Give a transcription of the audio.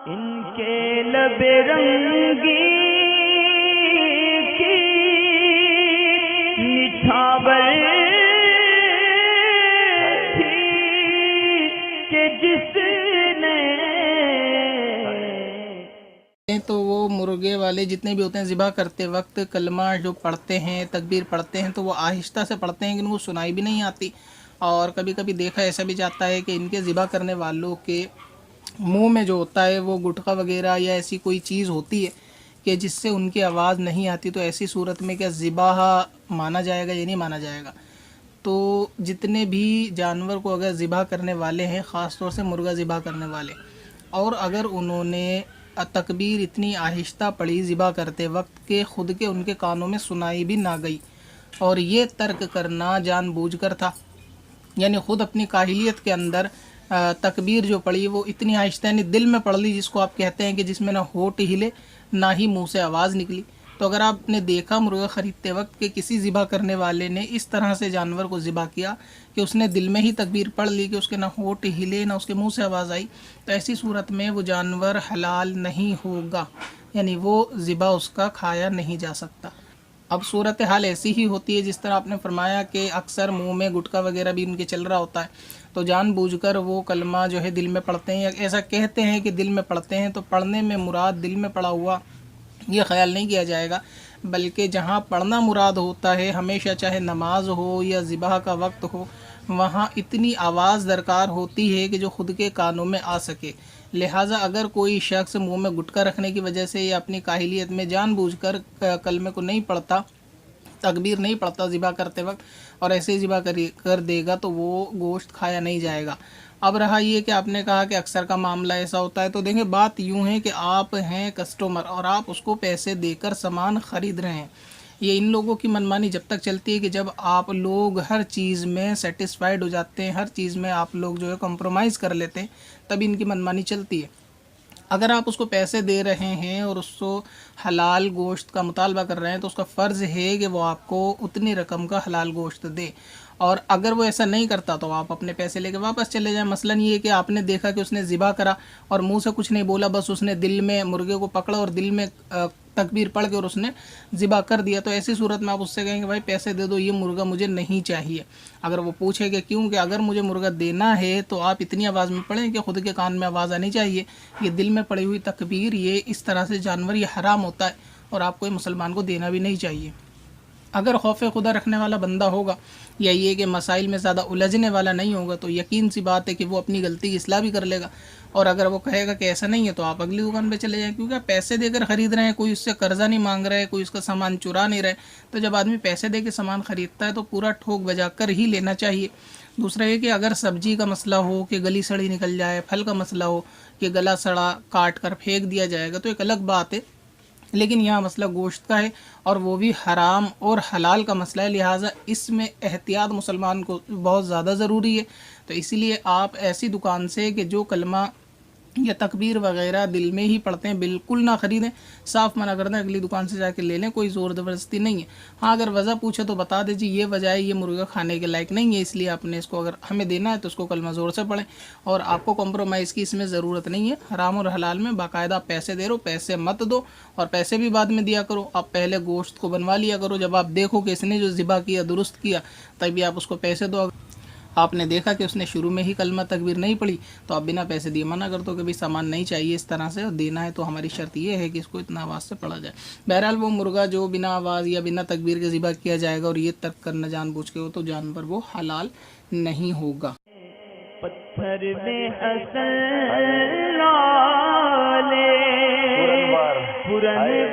इनके लबे रंगी की निछावर थी कि जिसने तो वो मुर्गे वाले जितने भी होते हैं ज़िबा करते वक्त कलमा जो पढ़ते हैं, तकबीर पढ़ते हैं, तो वो आहिस्ता से पढ़ते हैं कि उनको सुनाई भी नहीं आती। और कभी कभी देखा ऐसा भी जाता है कि इनके ज़िबा करने वालों के मुंह में जो होता है वो गुटखा वगैरह या ऐसी कोई चीज़ होती है कि जिससे उनकी आवाज़ नहीं आती। तो ऐसी सूरत में क्या ज़िबाह माना जाएगा या नहीं माना जाएगा? तो जितने भी जानवर को अगर ज़िबा करने वाले हैं, ख़ास तौर से मुर्गा ज़िबा करने वाले, और अगर उन्होंने तकबीर इतनी आहिस्ता पढ़ी ज़िबा करते वक्त के खुद के उनके कानों में सुनाई भी ना गई, और ये तर्क करना जानबूझकर था, यानी ख़ुद अपनी काहिलियत के अंदर तकबीर जो पढ़ी वो इतनी आहिस्ता यानी दिल में पढ़ ली, जिसको आप कहते हैं कि जिसमें ना होठ हिले ना ही मुंह से आवाज़ निकली। तो अगर आपने देखा मुर्गा ख़रीदते वक्त कि किसी ज़िबा करने वाले ने इस तरह से जानवर को ज़िबा किया कि उसने दिल में ही तकबीर पढ़ ली कि उसके ना होठ हिले ना उसके मुंह से आवाज़ आई, तो ऐसी सूरत में वो जानवर हलाल नहीं होगा, यानी वो ज़िबा उसका खाया नहीं जा सकता। अब सूरत हाल ऐसी ही होती है जिस तरह आपने फरमाया कि अक्सर मुंह में गुटखा वगैरह भी उनके चल रहा होता है, तो जानबूझकर वो कलमा जो है दिल में पढ़ते हैं, या ऐसा कहते हैं कि दिल में पढ़ते हैं। तो पढ़ने में मुराद दिल में पढ़ा हुआ ये ख्याल नहीं किया जाएगा, बल्कि जहाँ पढ़ना मुराद होता है हमेशा, चाहे नमाज हो या ज़िबाह का वक्त हो, वहाँ इतनी आवाज़ दरकार होती है कि जो ख़ुद के कानों में आ सके। लिहाजा अगर कोई शख्स मुंह में गुटखा रखने की वजह से या अपनी काहिलियत में जानबूझकर कलमे को नहीं पढ़ता, तकबीर नहीं पढ़ता ज़िबा करते वक्त, और ऐसे ही ज़िबा कर देगा, तो वो गोश्त खाया नहीं जाएगा। अब रहा ये कि आपने कहा कि अक्सर का मामला ऐसा होता है, तो देखें बात यूँ है कि आप हैं कस्टमर और आप उसको पैसे देकर सामान ख़रीद रहे हैं। ये इन लोगों की मनमानी जब तक चलती है कि जब आप लोग हर चीज़ में सेटिस्फाइड हो जाते हैं, हर चीज़ में आप लोग जो है कॉम्प्रोमाइज़ कर लेते हैं, तभी इनकी मनमानी चलती है। अगर आप उसको पैसे दे रहे हैं और उसको हलाल गोश्त का मुतालबा कर रहे हैं, तो उसका फ़र्ज़ है कि वो आपको उतनी रकम का हलाल गोश्त दे, और अगर वो ऐसा नहीं करता तो आप अपने पैसे लेके वापस चले जाएं। मसलन ये है कि आपने देखा कि उसने ज़िबा करा और मुंह से कुछ नहीं बोला, बस उसने दिल में मुर्गे को पकड़ा और दिल में तकबीर पढ़ के और उसने ज़िबा कर दिया, तो ऐसी सूरत में आप उससे कहेंगे भाई पैसे दे दो, ये मुर्गा मुझे नहीं चाहिए। अगर वो पूछेगा क्यों, कि अगर मुझे मुर्गा देना है तो आप इतनी आवाज़ में पढ़ें कि खुद के कान में आवाज़ आनी चाहिए। ये दिल में पड़ी हुई तकबीर, ये इस तरह से जानवर ये हराम होता है और आपको मुसलमान को देना भी नहीं चाहिए। अगर खौफ खुदा रखने वाला बंदा होगा या ये कि मसाइल में ज़्यादा उलझने वाला नहीं होगा, तो यकीन सी बात है कि वो अपनी गलती की इस्लाह भी कर लेगा। और अगर वो कहेगा कि ऐसा नहीं है, तो आप अगली दुकान पे चले जाएं, क्योंकि आप पैसे देकर ख़रीद रहे हैं, कोई उससे कर्जा नहीं मांग रहा है, कोई उसका सामान चुरा नहीं रहा है। तो जब आदमी पैसे दे के सामान ख़रीदता है तो पूरा ठोक बजा कर ही लेना चाहिए। दूसरा ये कि अगर सब्जी का मसला हो कि गली सड़ी निकल जाए, फल का मसला हो कि गला सड़ा काट कर फेंक दिया जाएगा, तो एक अलग बात है, लेकिन यहाँ मसला गोश्त का है और वो भी हराम और हलाल का मसला है। लिहाजा इसमें एहतियात मुसलमान को बहुत ज़्यादा ज़रूरी है। तो इसीलिए आप ऐसी दुकान से कि जो कलमा या तकबीर वगैरह दिल में ही पढ़ते हैं बिल्कुल ना ख़रीदें, साफ़ मना कर दें, अगली दुकान से जाके ले लें, कोई ज़ोर ज़बरदस्ती नहीं है। हाँ, अगर वजह पूछे तो बता दीजिए ये वजह है, ये मुर्गा खाने के लायक नहीं है, इसलिए आपने इसको अगर हमें देना है तो उसको कलमा ज़ोर से पढ़ें, और आपको कॉम्प्रोमाइज़ की इसमें ज़रूरत नहीं है। हराम और हलाल में बाकायदा आप पैसे दे रहे हो, पैसे मत दो, और पैसे भी बाद में दिया करो। आप पहले गोश्त को बनवा लिया करो, जब आप देखो कि इसने जो ज़िबा किया दुरुस्त किया, तभी आप उसको पैसे दो। आपने देखा कि उसने शुरू में ही कलमा तकबीर नहीं पढ़ी, तो आप बिना पैसे दिए मना कर दो कि भाई सामान नहीं चाहिए इस तरह से, और देना है तो हमारी शर्त ये है कि इसको इतना आवाज़ से पढ़ा जाए। बहरहाल वो मुर्गा जो बिना आवाज़ या बिना तकबीर के ज़िबा किया जाएगा और ये तर्क करना जानबूझ के हो, तो जानवर वो हलाल नहीं होगा। पत्थर में हसन लाले पुरन